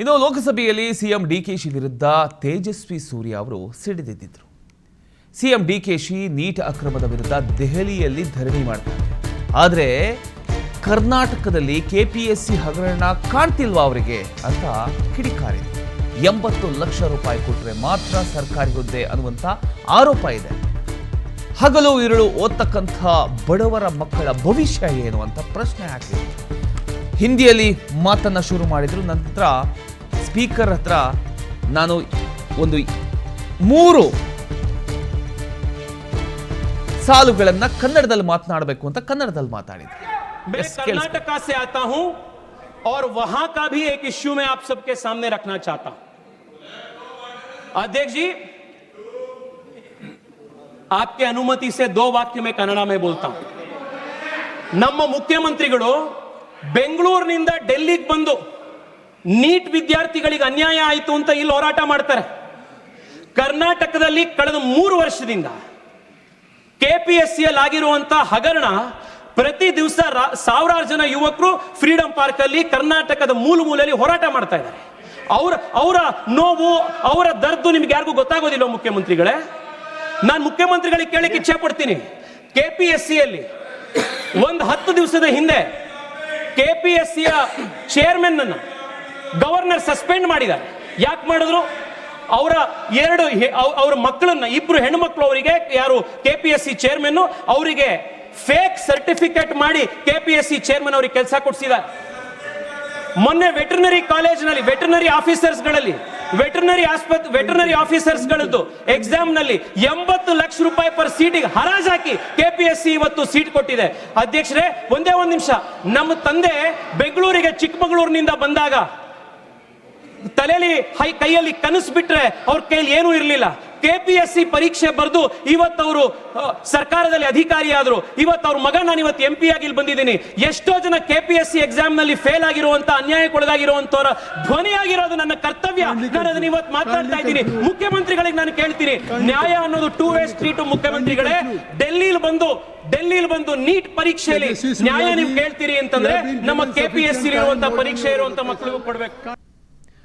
ಇನ್ನು ಲೋಕಸಭೆಯಲ್ಲಿ ಸಿಎಂ ಡಿಕೆಶಿ ವಿರುದ್ಧ ತೇಜಸ್ವಿ ಸೂರ್ಯ ಅವರು ಸಿಡಿದೆದ್ದಿದ್ರು. ಸಿಎಂ ಡಿಕೆಶಿ ನೀಟ್ ಅಕ್ರಮದ ವಿರುದ್ಧ ದೆಹಲಿಯಲ್ಲಿ ಧರಣಿ ಮಾಡ್ತಾರೆ. ಆದರೆ ಕರ್ನಾಟಕದಲ್ಲಿ ಕೆಪಿಎಸ್ಸಿ ಹಗರಣ ಕಾಣ್ತಿಲ್ವಾ ಅವರಿಗೆ ಅಂತ ಕಿಡಿಕಾರಿದ್ರು. 80 ಲಕ್ಷ ರೂಪಾಯಿ ಕೊಟ್ಟರೆ ಮಾತ್ರ ಸರ್ಕಾರಿ ಹುದ್ದೆ ಅನ್ನುವಂಥ ಆರೋಪ ಇದೆ. ಹಗಲು ಇರುಳು ಓದ್ತಕ್ಕಂಥ ಬಡವರ ಮಕ್ಕಳ ಭವಿಷ್ಯ ಏನು ಅಂತ ಪ್ರಶ್ನೆ ಹಾಕಿದ್ರು. ಹಿಂದಿಯಲ್ಲಿ ಮಾತನ್ನ ಶುರು ಮಾಡಿದ್ರು. ನಂತರ ಸ್ಪೀಕರ್ ಹತ್ರ ನಾನು ಒಂದು 3 ಸಾಲುಗಳನ್ನ ಕನ್ನಡದಲ್ಲಿ ಮಾತನಾಡಬೇಕು ಅಂತ ಕನ್ನಡದಲ್ಲಿ ಮಾತಾಡಿದ್ರು. मैं कर्नाटका से आता हूं और वहां का भी एक इश्यू मैं आप सबके सामने रखना चाहता हूं. अध्यक्ष जी, आपके अनुमति से 2 वाक्य मैं कन्नड़ में बोलता हूं. ನಮ್ಮ ಮುಖ್ಯಮಂತ್ರಿಗಳು ಬೆಂಗಳೂರಿನಿಂದ ಡೆಲ್ಲಿಗೆ ಬಂದು ನೀಟ್ ವಿದ್ಯಾರ್ಥಿಗಳಿಗೆ ಅನ್ಯಾಯ ಆಯಿತು ಅಂತ ಇಲ್ಲಿ ಹೋರಾಟ ಮಾಡ್ತಾರೆ. ಕರ್ನಾಟಕದಲ್ಲಿ ಕಳೆದ 3 ವರ್ಷದಿಂದ ಕೆಪಿಎಸ್ಸಿಯಲ್ಲಿ ಆಗಿರುವಂತಹ ಹಗರಣ ಪ್ರತಿ ದಿವಸ ಸಾವಿರಾರು ಜನ ಯುವಕರು ಫ್ರೀಡಂ ಪಾರ್ಕ್ ಅಲ್ಲಿ ಕರ್ನಾಟಕದ ಮೂಲೆಯಲ್ಲಿ ಹೋರಾಟ ಮಾಡ್ತಾ ಇದ್ದಾರೆ. ಅವರ ನೋವು, ಅವರ ದರ್ದು ನಿಮ್ಗೆ ಯಾರಿಗೂ ಗೊತ್ತಾಗೋದಿಲ್ಲ ಮುಖ್ಯಮಂತ್ರಿಗಳೇ. ನಾನು ಮುಖ್ಯಮಂತ್ರಿಗಳಿಗೆ ಕೇಳಕ್ಕೆ ಇಚ್ಛೆ ಪಡ್ತೀನಿ. ಕೆಪಿಎಸ್ಸಿಯಲ್ಲಿ ಒಂದು 10 ದಿವಸದ ಹಿಂದೆ ಕೆಪಿಎಸ್ಸಿಯ ಚೇರ್ಮನ್ ಅನ್ನ ಗವರ್ನರ್ ಸಸ್ಪೆಂಡ್ ಮಾಡಿದ್ದಾರೆ. ಯಾಕೆ ಮಾಡಿದ್ರು? ಅವರ ಮಕ್ಕಳನ್ನ 2 ಹೆಣ್ಣು ಮಕ್ಕಳು ಅವರಿಗೆ, ಯಾರು ಕೆಪಿಎಸ್ಸಿ ಚೇರ್ಮನ್ ಅವರಿಗೆ ಫೇಕ್ ಸರ್ಟಿಫಿಕೇಟ್ ಮಾಡಿ ಕೆಪಿಎಸ್ಸಿ ಚೇರ್ಮನ್ ಅವರಿಗೆ ಕೆಲಸ ಕೊಡಿಸಿದ್ದಾರೆ. ಮೊನ್ನೆ ವೆಟರ್ನರಿ ಕಾಲೇಜಿನಲ್ಲಿ ವೆಟರ್ನರಿ ಆಫೀಸರ್ಸ್ ಗಳದ್ದು ಎಕ್ಸಾಮ್ ನಲ್ಲಿ 80 ಲಕ್ಷ ರೂಪಾಯಿ ಪರ್ ಸೀಟಿಗೆ ಹರಾಜಾಕಿ ಕೆಪಿಎಸ್ಸಿ ಇವತ್ತು ಸೀಟ್ ಕೊಟ್ಟಿದೆ. ಅಧ್ಯಕ್ಷರೇ, ಒಂದೇ ಒಂದು ನಿಮಿಷ. ನಮ್ಮ ತಂದೆ ಬೆಂಗಳೂರಿಗೆ ಚಿಕ್ಕಮಗಳೂರಿನಿಂದ ಬಂದಾಗ ತಲೆಯಲ್ಲಿ ಕೈಯಲ್ಲಿ ಕನಸು ಬಿಟ್ರೆ ಅವ್ರ ಕೈಯಲ್ಲಿ ಏನೂ ಇರಲಿಲ್ಲ. ಕೆಪಿಎಸ್ಸಿ ಪರೀಕ್ಷೆ ಬರೆದು ಇವತ್ತವರು ಸರ್ಕಾರದಲ್ಲಿ ಅಧಿಕಾರಿ ಆದ್ರು. ಇವತ್ತು ಅವ್ರ ಮಗ ನಾನು ಇವತ್ತು MP ಆಗಿ ಇಲ್ಲಿ ಬಂದಿದ್ದೀನಿ. ಎಷ್ಟೋ ಜನ ಕೆಪಿಎಸ್ಸಿ ಎಕ್ಸಾಮ್ ನಲ್ಲಿ ಫೇಲ್ ಆಗಿರುವಂತ, ಅನ್ಯಾಯಕ್ಕೊಳಗಾಗಿರುವಂತವರ ಧ್ವನಿಯಾಗಿರೋದು ನನ್ನ ಕರ್ತವ್ಯ. ನಾನು ಅದನ್ನ ಇವತ್ತು ಮಾತಾಡ್ತಾ ಇದ್ದೀನಿ. ಮುಖ್ಯಮಂತ್ರಿಗಳಿಗೆ ನಾನು ಕೇಳ್ತೀನಿ, ನ್ಯಾಯ ಅನ್ನೋದು 2 ವೇ ಸ್ಟ್ರೀಟ್. ಮುಖ್ಯಮಂತ್ರಿಗಳೇ, ಡೆಲ್ಲಿಲಿ ಬಂದು ನೀಟ್ ಪರೀಕ್ಷೆಯಲ್ಲಿ ನ್ಯಾಯ ನೀವು ಕೇಳ್ತೀರಿ ಅಂತಂದ್ರೆ ನಮ್ಮ ಕೆಪಿಎಸ್ಸಿ ಇರುವಂತ ಪರೀಕ್ಷೆ ಇರುವಂತ ಮಕ್ಕಳಿಗೂ ಕೊಡ್ಬೇಕು.